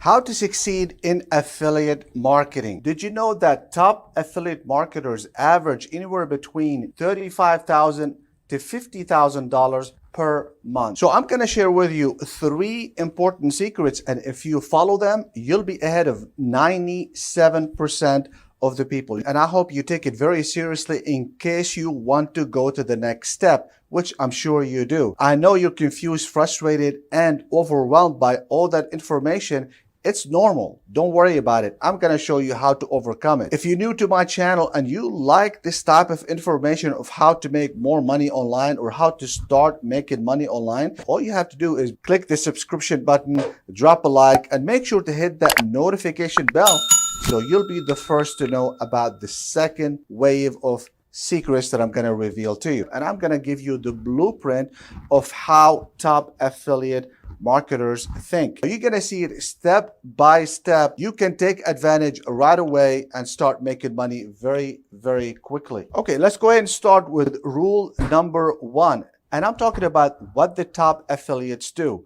How to succeed in affiliate marketing. Did you know that top affiliate marketers average anywhere between $35,000 to $50,000 per month? So I'm going to share with you 3 important secrets, and if you follow them, you'll be ahead of 97% of the people. And I hope you take it very seriously in case you want to go to the next step, which I'm sure you do. I know you're confused, frustrated, and overwhelmed by all that information. It's normal. Don't worry about it. I'm going to show you how to overcome it. If you're new to my channel and you like this type of information of how to make more money online or how to start making money online, all you have to do is click the subscription button, drop a like, and make sure to hit that notification bell so you'll be the first to know about the second wave of secrets that I'm going to reveal to you. And I'm going to give you the blueprint of how top affiliate marketers think. You're going to see it step by step. You can take advantage right away and start making money very, very quickly. Okay, let's go ahead and start with rule number 1. And I'm talking about what the top affiliates do.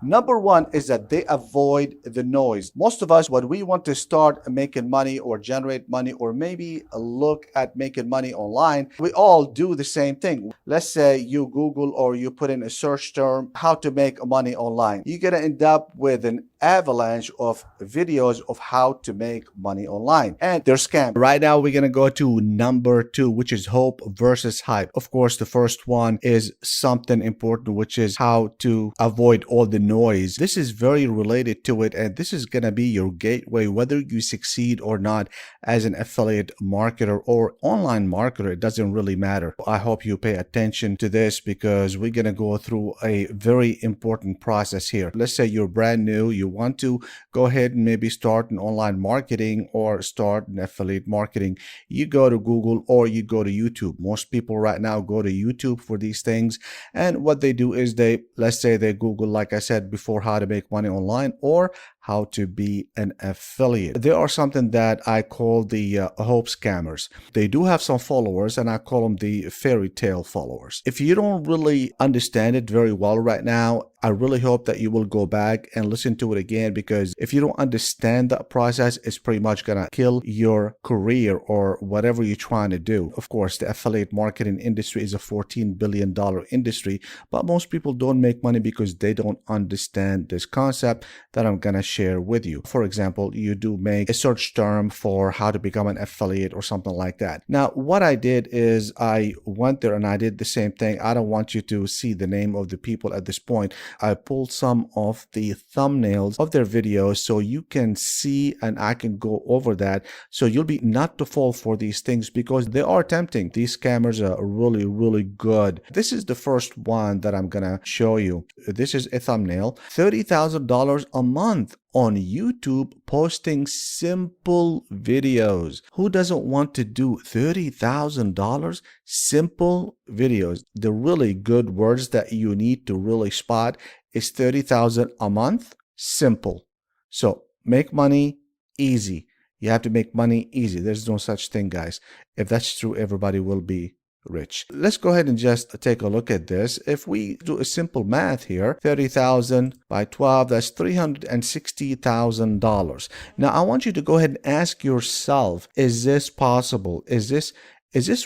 Number 1 is that they avoid the noise. Most of us, when we want to start making money or generate money or maybe look at making money online, we all do the same thing. Let's say you Google or you put in a search term, how to make money online. You're going to end up with an avalanche of videos of how to make money online, and they're scams. Right now, we're going to go to number 2, which is hope versus hype. Of course, the first one is something important, which is how to avoid all the noise. This is very related to it, and this is going to be your gateway, whether you succeed or not as an affiliate marketer or online marketer. It doesn't really matter. I hope you pay attention to this because we're going to go through a very important process here. Let's say you're brand new, you want to go ahead and maybe start an online marketing or start an affiliate marketing. You go to Google or you go to YouTube. Most people right now go to YouTube for these things, and what they do is let's say they Google, like I said before, how to make money online or how to be an affiliate. There are something that I call the hope scammers. They do have some followers, and I call them the fairy tale followers. If you don't really understand it very well right now, I really hope that you will go back and listen to it again, because if you don't understand that process, it's pretty much gonna kill your career or whatever you're trying to do. Of course, the affiliate marketing industry is a $14 billion industry, but most people don't make money because they don't understand this concept that I'm gonna share with you. For example, you do make a search term for how to become an affiliate or something like that. Now, what I did is I went there and I did the same thing. I don't want you to see the name of the people at this point. I pulled some of the thumbnails of their videos so you can see, and I can go over that so you'll be not to fall for these things because they are tempting. These scammers are really, really good. This is the first one that I'm gonna show you. This is a thumbnail. $30,000 a month on YouTube posting simple videos. Who doesn't want to do $30,000 simple videos? The really good words that you need to really spot is 30,000 a month, simple. So make money easy. You have to make money easy. There's no such thing, guys. If that's true, everybody will be rich. Let's go ahead and just take a look at this. If we do a simple math here, 30,000 by 12, that's $360,000. Now, I want you to go ahead and ask yourself, is this possible? Is this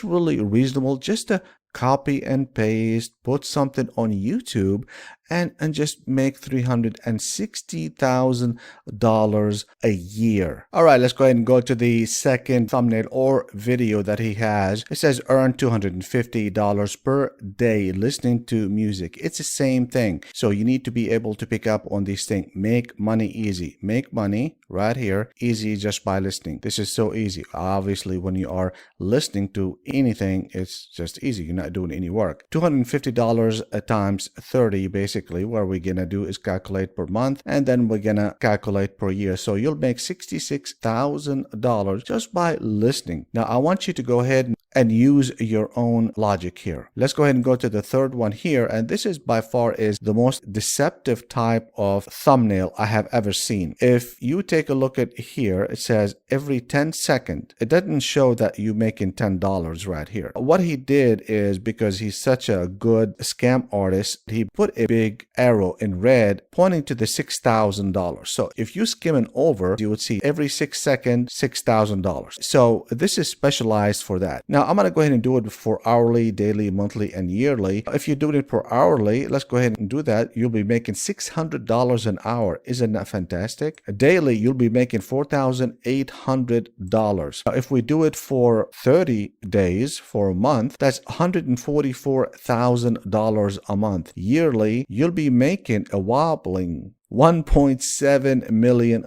really reasonable? Just to copy and paste, put something on YouTube and just make $360,000 a year. All right, let's go ahead and go to the second thumbnail or video that he has. It says earn $250 per day listening to music. It's the same thing. So you need to be able to pick up on these things. Make money easy. Make money right here easy just by listening. This is so easy. Obviously, when you are listening to anything, it's just easy. You're not doing any work. $250 times 30 basically. What we're gonna do is calculate per month, and then we're gonna calculate per year. So you'll make $66,000 just by listening. Now I want you to go ahead and use your own logic here. Let's go ahead and go to the third one here. And this is by far is the most deceptive type of thumbnail I have ever seen. If you take a look at here, it says every 10 seconds. It doesn't show that you're making $10 right here. What he did is, because he's such a good scam artist, he put a big arrow in red pointing to the $6,000. So if you skim it over, you would see every 6 seconds, $6,000. So this is specialized for that. Now I'm going to go ahead and do it for hourly, daily, monthly, and yearly. If you're doing it per hourly, let's go ahead and do that. You'll be making $600 an hour. Isn't that fantastic? Daily, you'll be making $4,800. If we do it for 30 days, for a month, that's $144,000 a month. Yearly, you'll be making a wobbling $1.7 million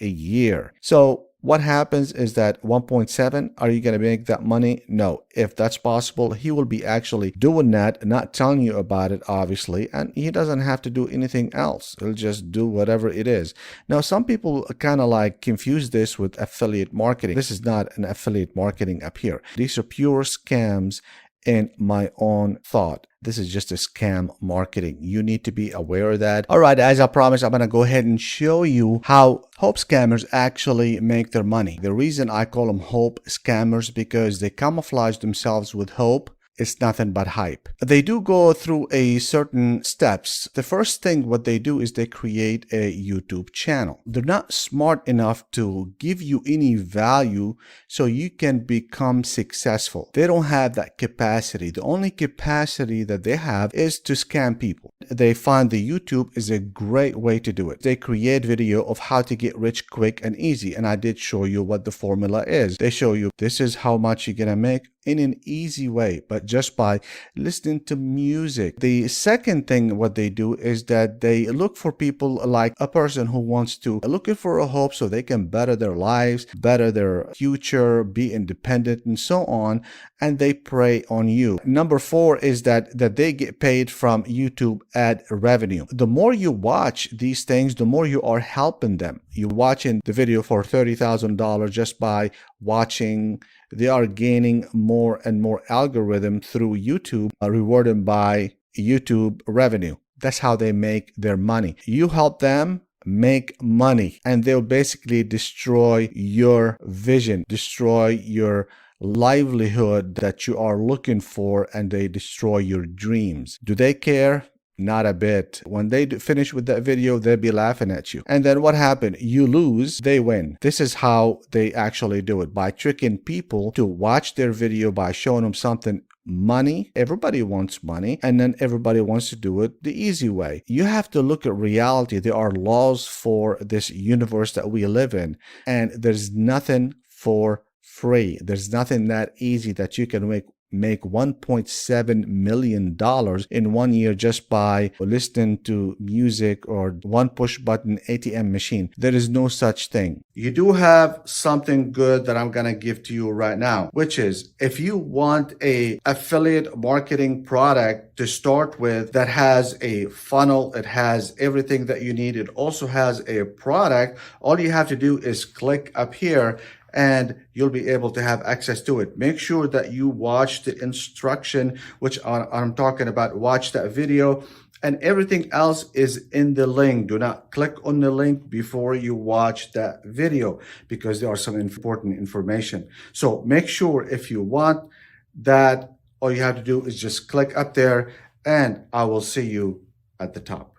a year. So what happens is that 1.7, are you going to make that money? No. If that's possible, he will be actually doing that, not telling you about it, obviously, and he doesn't have to do anything else. He'll just do whatever it is. Now, some people kind of like confuse this with affiliate marketing. This is not an affiliate marketing up here. These are pure scams in my own thought. This is just a scam marketing. You need to be aware of that. All right, as I promised, I'm going to go ahead and show you how hope scammers actually make their money. The reason I call them hope scammers because they camouflage themselves with hope. It's nothing but hype. They do go through a certain steps. The first thing what they do is they create a YouTube channel. They're not smart enough to give you any value so you can become successful. They don't have that capacity. The only capacity that they have is to scam people. They find the YouTube is a great way to do it. They create video of how to get rich quick and easy. And I did show you what the formula is. They show you this is how much you're gonna make in an easy way, but just by listening to music. The second thing what they do is that they look for people like a person who wants to looking for a hope so they can better their lives, better their future, be independent and so on, and they prey on you. Number 4 is that they get paid from YouTube ad revenue. The more you watch these things, the more you are helping them. You're watching the video for $30,000 just by watching. They are gaining more and more algorithm through YouTube, rewarded by YouTube revenue. That's how they make their money. You help them make money, and they'll basically destroy your vision, destroy your livelihood that you are looking for, and they destroy your dreams. Do they care? Not a bit. When they finish with that video, they'll be laughing at you. And then what happened? You lose, they win. This is how they actually do it, by tricking people to watch their video, by showing them something. Money, everybody wants money, and then everybody wants to do it the easy way. You have to look at reality. There are laws for this universe that we live in, and there's nothing for free. There's nothing that easy that you can make $1.7 million in 1 year just by listening to music or one push button ATM machine. There is no such thing. You do have something good that I'm going to give to you right now, which is if you want a affiliate marketing product to start with that has a funnel, it has everything that you need, it also has a product, all you have to do is click up here and you'll be able to have access to it. Make sure that you watch the instruction, which I'm talking about. Watch that video, and everything else is in the link. Do not click on the link before you watch that video because there are some important information. So make sure if you want that, all you have to do is just click up there, and I will see you at the top.